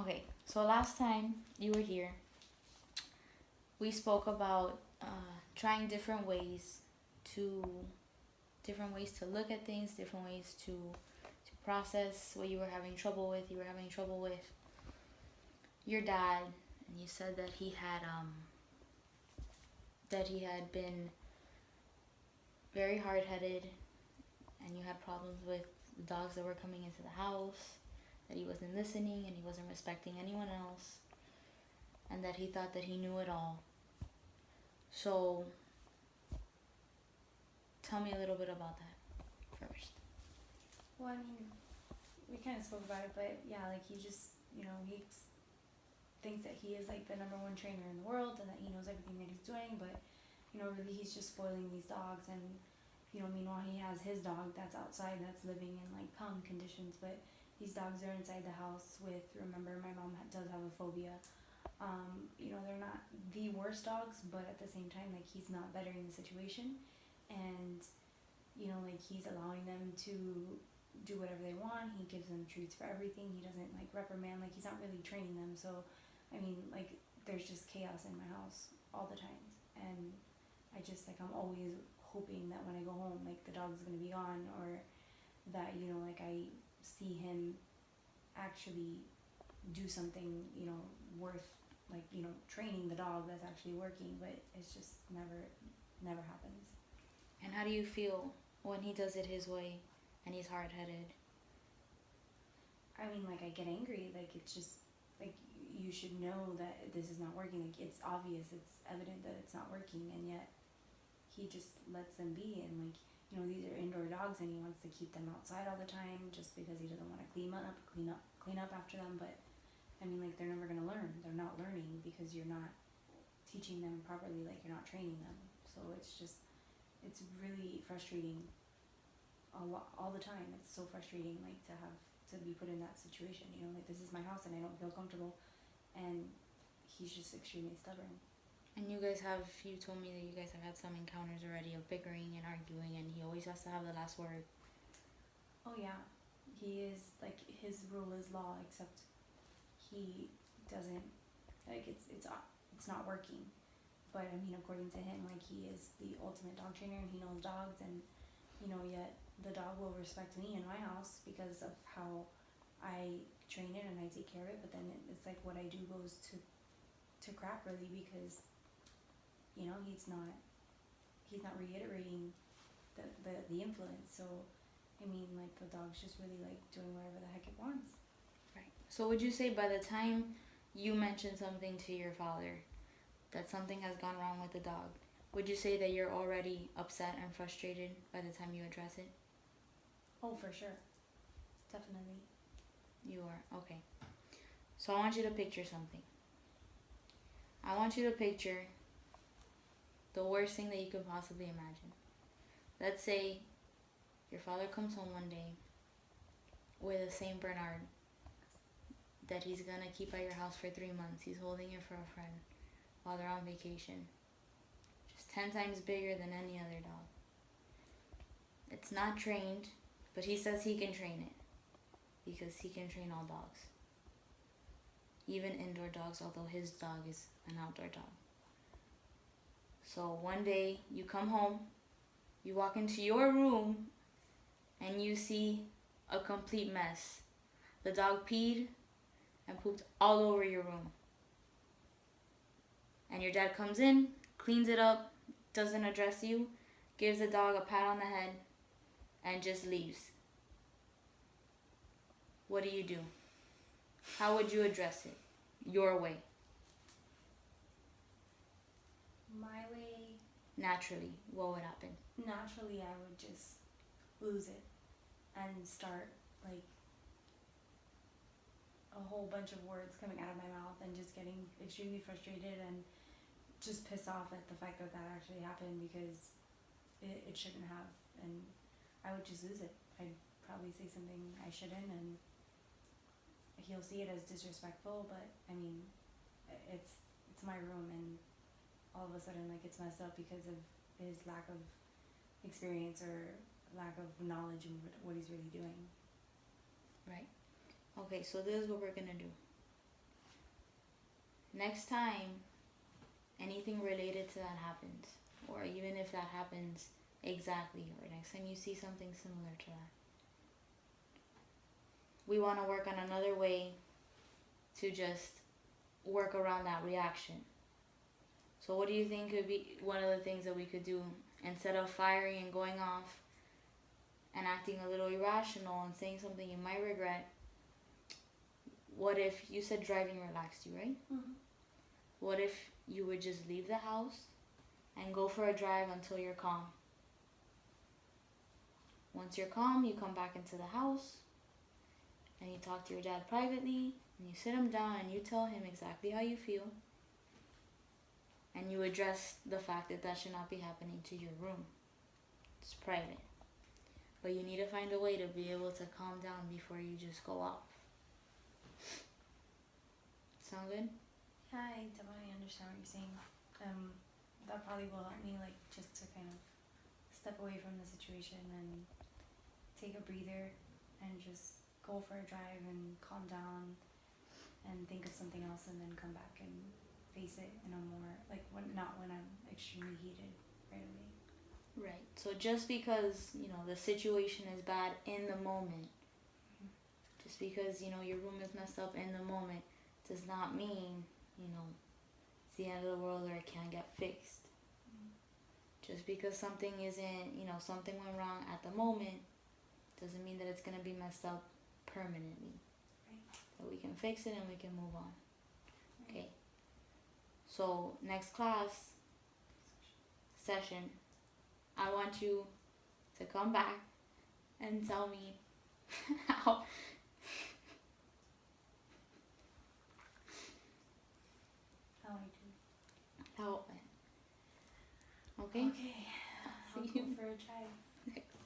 Okay, so last time you were here, we spoke about trying to different ways to look at things, different ways to process what you were having trouble with. You were having trouble with your dad, and you said that he had been very hard-headed, and you had problems with the dogs that were coming into the house, that he wasn't listening and he wasn't respecting anyone else, and that he thought that he knew it all. So tell me a little bit about that first. Well, I mean, we kind of spoke about it, but yeah, like he just, he thinks that he is like the number one trainer in the world and that he knows everything that he's doing, but really he's just spoiling these dogs. And meanwhile he has his dog that's outside, that's living in like pound conditions, but these dogs are inside the house with, remember, my mom does have a phobia. They're not the worst dogs, but at the same time, like, he's not bettering the situation. And like, he's allowing them to do whatever they want. He gives them treats for everything. He doesn't like reprimand, like he's not really training them. So I mean, like, there's just chaos in my house all the time. And I just, like, I'm always hoping that when I go home, like, the dog's gonna be gone, or that like, I see him actually do something worth, like, training the dog that's actually working. But it's just never happens. And how do you feel when he does it his way and he's hard-headed? I mean, like, I get angry. Like, it's just, like, you should know that this is not working. Like, it's obvious, it's evident that it's not working, and yet he just lets them be. And like, these are indoor dogs, and he wants to keep them outside all the time just because he doesn't want to clean up after them. But I mean, like, they're never gonna learn. They're not learning because you're not teaching them properly. Like, you're not training them. So it's really frustrating all the time. It's so frustrating, like, to be put in that situation. Like, this is my house and I don't feel comfortable, and he's just extremely stubborn. And you told me that you guys have had some encounters already of bickering and arguing, and he always has to have the last word. Oh yeah, he is, like, his rule is law, except he doesn't, like, it's not working. But I mean, according to him, like, he is the ultimate dog trainer and he knows dogs, and yet the dog will respect me in my house because of how I train it and I take care of it. But then it's like what I do goes to crap, really, because he's not reiterating the influence. So I mean, like, the dog's just really, like, doing whatever the heck it wants. Right. So would you say by the time you mention something to your father, that something has gone wrong with the dog, would you say that you're already upset and frustrated by the time you address it? Oh, for sure. Definitely. You are? Okay. So I want you to picture something. I want you to picture the worst thing that you could possibly imagine. Let's say your father comes home one day with a Saint Bernard that he's gonna keep at your house for 3 months. He's holding it for a friend while they're on vacation. Just 10 times bigger than any other dog. It's not trained, but he says he can train it because he can train all dogs. Even indoor dogs, although his dog is an outdoor dog. So one day you come home, you walk into your room, and you see a complete mess. The dog peed and pooped all over your room. And your dad comes in, cleans it up, doesn't address you, gives the dog a pat on the head, and just leaves. What do you do? How would you address it? Your way. My way. Naturally, what would happen? Naturally, I would just lose it and start, like, a whole bunch of words coming out of my mouth and just getting extremely frustrated and just pissed off at the fact that actually happened, because it shouldn't have. And I would just lose it. I'd probably say something I shouldn't, and he'll see it as disrespectful, but I mean, it's my room, and all of a sudden, like, it's messed up because of his lack of experience or lack of knowledge of what he's really doing. Right. Okay, so this is what we're gonna do. next time anything related to that happens, or even if that happens exactly, or next time you see something similar to that, we want to work on another way to just work around that reaction. So what do you think could be one of the things that we could do instead of firing and going off and acting a little irrational and saying something you might regret? What if you said driving relaxed you, right? Mm-hmm. What if you would just leave the house and go for a drive until you're calm? Once you're calm, you come back into the house and you talk to your dad privately and you sit him down and you tell him exactly how you feel, and you address the fact that that should not be happening to your room. It's private. But you need to find a way to be able to calm down before you just go off. Sound good? Yeah, I definitely understand what you're saying. That probably will help me, like, just to kind of step away from the situation and take a breather and just go for a drive and calm down and think of something else and then come back and face it in a more, like, not when I'm extremely heated right away. Right. So just because, the situation is bad in the moment, just because, your room is messed up in the moment, does not mean, it's the end of the world or it can't get fixed. Just because something isn't, something went wrong at the moment, doesn't mean that it's going to be messed up permanently. Right. But we can fix it and we can move on. Right. Okay. So next class session, I want you to come back and tell me how How I do. how it went. Okay? Okay. I'll See go you for a drive. next